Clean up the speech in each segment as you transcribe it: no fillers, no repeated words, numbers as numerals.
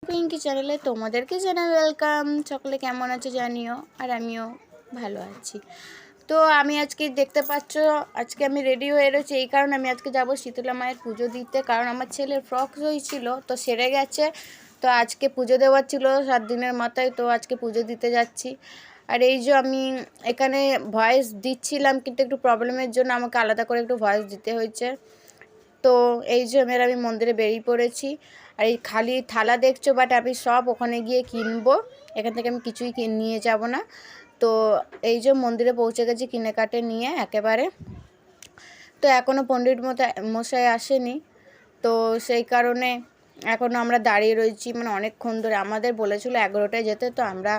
পিঙ্কি চ্যানেলে তোমাদেরকে জানাই ওয়েলকাম। সকলে কেমন আছো জানিও, আর আমিও ভালো আছি। তো আমি আজকে দেখতে পাচ্ছ, আজকে আমি রেডি হয়ে রয়েছি এই কারণে আমি আজকে যাব শীতলা মায়ের পুজো দিতে, কারণ আমার ছেলের ফ্রক হয়েছিল তো সেরে গেছে। তো আজকে পুজো দেওয়ার ছিল 7 দিনের মাথায়, তো আজকে পুজো দিতে যাচ্ছি। আর এই যে আমি এখানে ভয়েস দিচ্ছিলাম, কিন্তু একটু প্রবলেমের জন্য আমাকে আলাদা করে একটু ভয়েস দিতে হয়েছে। তো এই যে আমি মন্দিরে বেরিয়ে পড়েছি। আর এই খালি থালা দেখছো, বাট আমি সব ওখানে গিয়ে কিনবো, এখান থেকে আমি কিছুই নিয়ে যাব না। তো এই যে মন্দিরে পৌঁছে গেছি কিনে কাটে নিয়ে একেবারে। তো এখনও পণ্ডিত মশাই আসেনি, তো সেই কারণে এখনও আমরা দাঁড়িয়ে রয়েছি, মানে অনেকক্ষণ ধরে। আমাদের বলেছিল 11টায় যেতে, তো আমরা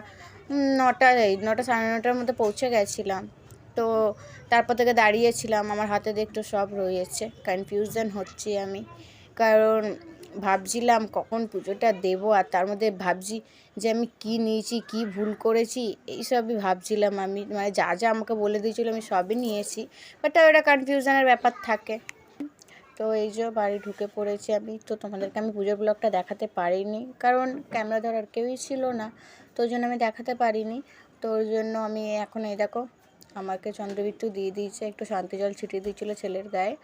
9টা 9টা 9:30টার মধ্যে পৌঁছে গেছিলাম। তো তারপর থেকে দাঁড়িয়েছিলাম, আমার হাতে দেখতে সব রয়েছে, কনফিউশন হচ্ছি আমি, কারণ ভাবছিলাম কখন পুজোটা দেবো, আর তার মধ্যে ভাবছি যে আমি কি নিয়েছি, কি ভুল করেছি, এইসবই ভাবছিলাম আমি। মানে যা যা আমাকে বলে দিয়েছিলো আমি সবই নিয়েছি, বাট ওটা কনফিউশনের ব্যাপার থাকে। তো এই যে বাড়ি ঢুকে পড়েছি আমি। তো তোমাদেরকে আমি পুজোর ব্লগটা দেখাতে পারিনি, কারণ ক্যামেরা ধরার কেউই ছিল না, তো ওই জন্য আমি দেখাতে পারিনি। তো ওই জন্য আমি এখন এই দেখো আমাকে চন্দ্রবিট্টু দিয়ে দিয়েছে, একটু শান্তি জল ছিটিয়ে দিয়েছিলো ছেলের গায়ে।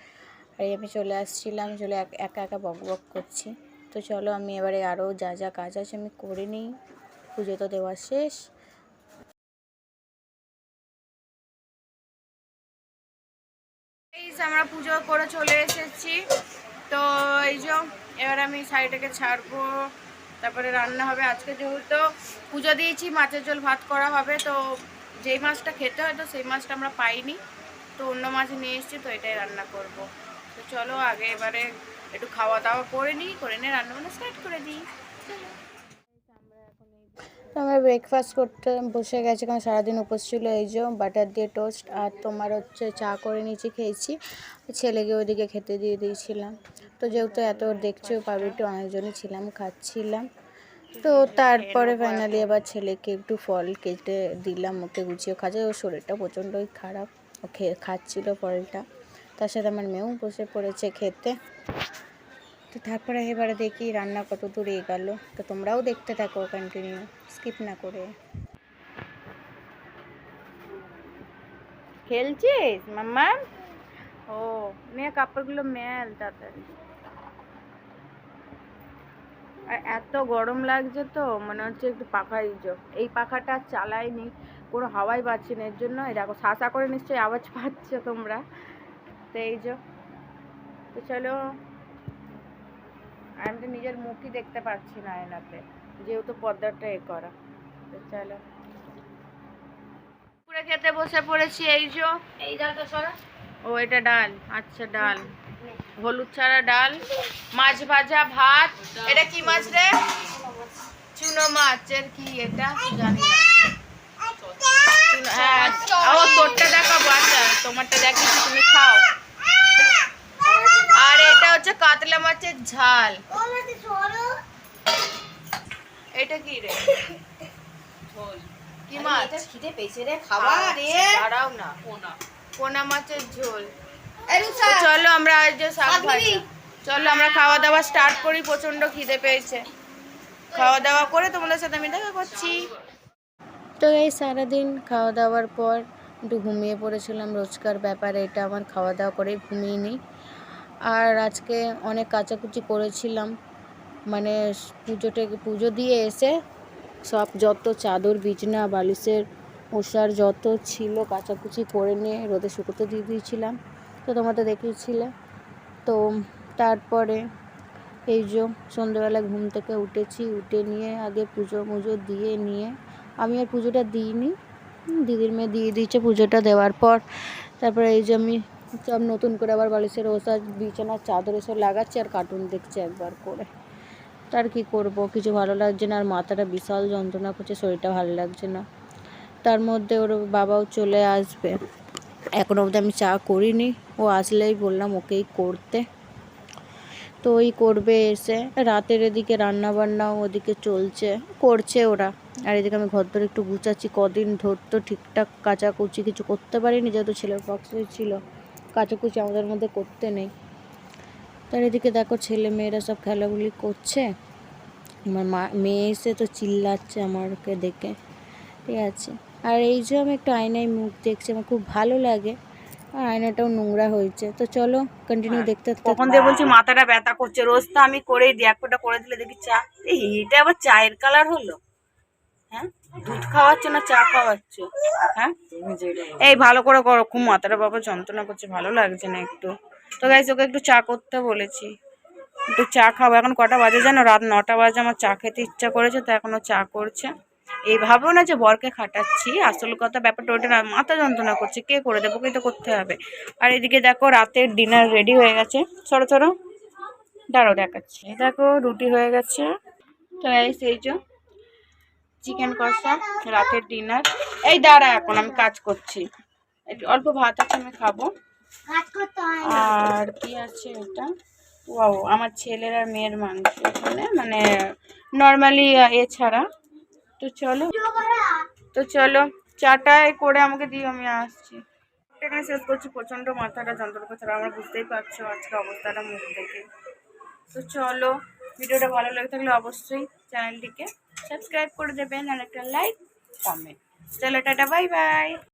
আর আমি চলে আসছিলাম, চলে একা একা বক বক করছি। তো চলো আমি এবারে আরও যা যা কাজ আছে আমি করে নিই, পুজো তো দেওয়া শেষ। আমরা পুজো করে চলে এসেছি। তো এই যে এবার আমি শাড়িটাকে ছাড়বো, তারপরে রান্না হবে। আজকে যেহেতু পুজো দিয়েছি, মাছের ঝোল ভাত করা হবে। তো যেই মাছটা খেতে হয় তো সেই মাছটা আমরা পাইনি, তো অন্য মাছ নিয়ে এসেছি, তো এটাই রান্না করব। তো চলো আগে এবারে একটু খাওয়া দাওয়া করে নিই, করে নিয়ে রান্নাবান্না স্টার্ট করে দিই। আমরা ব্রেকফাস্ট করতে বসে গেছি, কারণ সারাদিন উপোস ছিল। এই যে বাটার দিয়ে টোস্ট আর তোমার হচ্ছে চা করে নিয়েছি, খেয়েছি। ছেলেকে ওইদিকে খেতে দিয়ে দিয়েছিলাম। তো যেহেতু এত দেখছো পাউরুটি অনেকজনই ছিলাম, খাচ্ছিলাম। তো তারপরে ফাইনালি এবার ছেলেকে একটু ফল কেটে দিলাম, ওকে গুছিয়ে খাচ্ছে। ওর শরীরটা প্রচণ্ডই খারাপ, ও খাচ্ছিল ফলটা। তার সাথে আমার মেয়েও বসে পড়েছে খেতে। তো তারপরে এবারে দেখি রান্না কত দূর এগোলো। তো তোমরাও দেখতে থাকো কন্টিনিউ, স্কিপ না করে। খেলছিস মাম্মা? ও নিয়ে কাপড়গুলো মেল তাড়াতাড়ি। আর এত গরম লাগছে, তো মনে হচ্ছে একটু পাখা দিও। এই পাখাটা চালাইনি, কোনো হাওয়াই পাচ্ছি না, এর জন্য দেখো শাসা করে নিশ্চয়ই আওয়াজ পাচ্ছ তোমরা। তো এই যে, তো চলো, আমি তো নিজের মুখই দেখতে পাচ্ছি না আয়নাতে, যেহেতু পর্দাটা করা। তো চলো পুরো খেতে বসে পড়েছি। এই যে এই ডালটা সরা, ও এটা ডাল, আচ্ছা ডাল, হলুদ ছাড়া ডাল, মাছ ভাজা, ভাত। এটা কি মাছ রে? চুনো মাছের কি এটা জানি না। হ্যাঁ ও তোরটা দেখাবো, আচ্ছা তোমারটা দেখিয়েছি, তুমি খাও। আর এটা হচ্ছে কাতলা মাছের ঝাল। এটা কি রে? কি মাছ? খিদে পেয়েছে রে, খাওয়া রে। দাঁড়াও না, পোনা মাছের ঝোল। চলো আমরা যে শাক ভাজি, চলো আমরা খাওয়া দাওয়া স্টার্ট করি, প্রচন্ড খিদে পেয়েছে। খাওয়া দাওয়া করে তোমাদের সাথে আমি দেখা করছি। তো এই সারাদিন খাওয়া দাওয়ার পর একটু ঘুমিয়ে পড়েছিলাম, রোজকার ব্যাপার এটা আমার, খাওয়া দাওয়া করে ঘুমিয়ে নিই। আর আজকে অনেক কাচাকুচি করেছিলাম, মানে পুজো দিয়ে এসে সব যত চাদর বিছনা বালিশের ওষার যত ছিল কাচাকুচি করে নিয়ে রোদে শুকোতে দিয়ে দিয়েছিলাম। তো তোমাদের দেখিয়েছিলে। তো তারপরে এই যে সন্ধ্যেবেলা ঘুম থেকে উঠেছি, উঠে নিয়ে আগে পুজো দিয়ে নিয়ে, আমি আর পুজোটা দিইনি, দিদির মেয়ে দিয়ে দিয়েছে পুজোটা দেওয়ার পর। তারপরে এই যে আমি সব নতুন করে আবার বালিশের ওষার বিছানার চাদর এসব লাগাচ্ছি, আর কার্টুন দেখছি একবার করে। তার কি করব, কিছু ভালো লাগছে না, আর মাথাটা বিশাল যন্ত্রণা করছে, শরীরটা ভালো লাগছে না। তার মধ্যে ওর বাবাও চলে আসবে, এখনও অবধি আমি চা করিনি, ও আসলেই বললাম ওকেই করতে। তো ওই করবে এসে। রাতের এদিকে রান্নাবান্নাও ওদিকে করছে ওরা, আর এদিকে আমি ঘরদোর একটু গুছাচ্ছি। কদিন ধর তো ঠিকঠাক কাচাকুচি কিছু করতে পারিনি, যেহেতু ছেলের পক্স ছিল, কাচাকুচি আমাদের মধ্যে করতে নেই। তার এদিকে দেখো ছেলে মেয়েরা সব খেলাগুলি করছে, আমার মেয়ে এসে তো চিল্লাচ্ছে আমাকে দেখে, ঠিক আছে। আর এই যে আমি একটু আয়নায় মুখ দেখছি, আমার খুব ভালো লাগে। আর আয়নাটাও নোংরা হয়েছে। তো চলো কন্টিনিউ দেখতে থাকতে। কখন দিয়ে বলছি মাথাটা ব্যথা করছে, রোজ তো আমি করেই দিই, এক ফোঁটা করে দিলে দেখি চা। এটা আবার চায়ের কালার হলো? হ্যাঁ, দুধ খাওয়াচ্ছ না চা খাওয়াচ্ছ? হ্যাঁ, এই ভালো করে করো, খুব মাথাটা বাবা যন্ত্রণা করছে, ভালো লাগছে না একটু। তো গাইস ওকে একটু চা করতে বলেছি, একটু চা খাবো। এখন কটা বাজে জানো? রাত 9টা বাজে। আমার চা খেতে ইচ্ছা করেছে, তো এখনো চা করছে। এইভাবেও না যে বরকে খাটাচ্ছি, আসল কথা ব্যাপারটা ওটা না, মাথা যন্ত্রণা করছে, কে করে দেবো, ওকেই তো করতে হবে। আর এদিকে দেখো রাতের ডিনার রেডি হয়ে গেছে। সরো সরো, দাঁড়াও দেখাচ্ছি। এই দেখো রুটি হয়ে গেছে। তো এই যে চিকেন কষা, রাতের ডিনার। এই দাঁড়া, এখন আমি কাজ করছি, একটু অল্প ভাত আছে আমি খাবো। আর কি আছে এটা? ওয়াও, আমার ছেলের আর মেয়ের মাংস এখানে, মানে নর্মালি এছাড়া। তো চলো, তো চলো চাটাই করে আমাকে দিয়ে আমি আসছি। এখানে শেষ করছি, প্রচণ্ড মাথাটা যন্ত্রণা করছে, আর আমার বুঝতেই পারছো আজকে অবস্থাটা মুখ দেখে। তো চলো, ভিডিওটা ভালো লেগে থাকলে অবশ্যই চ্যানেলটিকে সাবস্ক্রাইব করে দেবেন, আর একটা লাইক কমেন্ট। চলো টাটা, বাই বাই।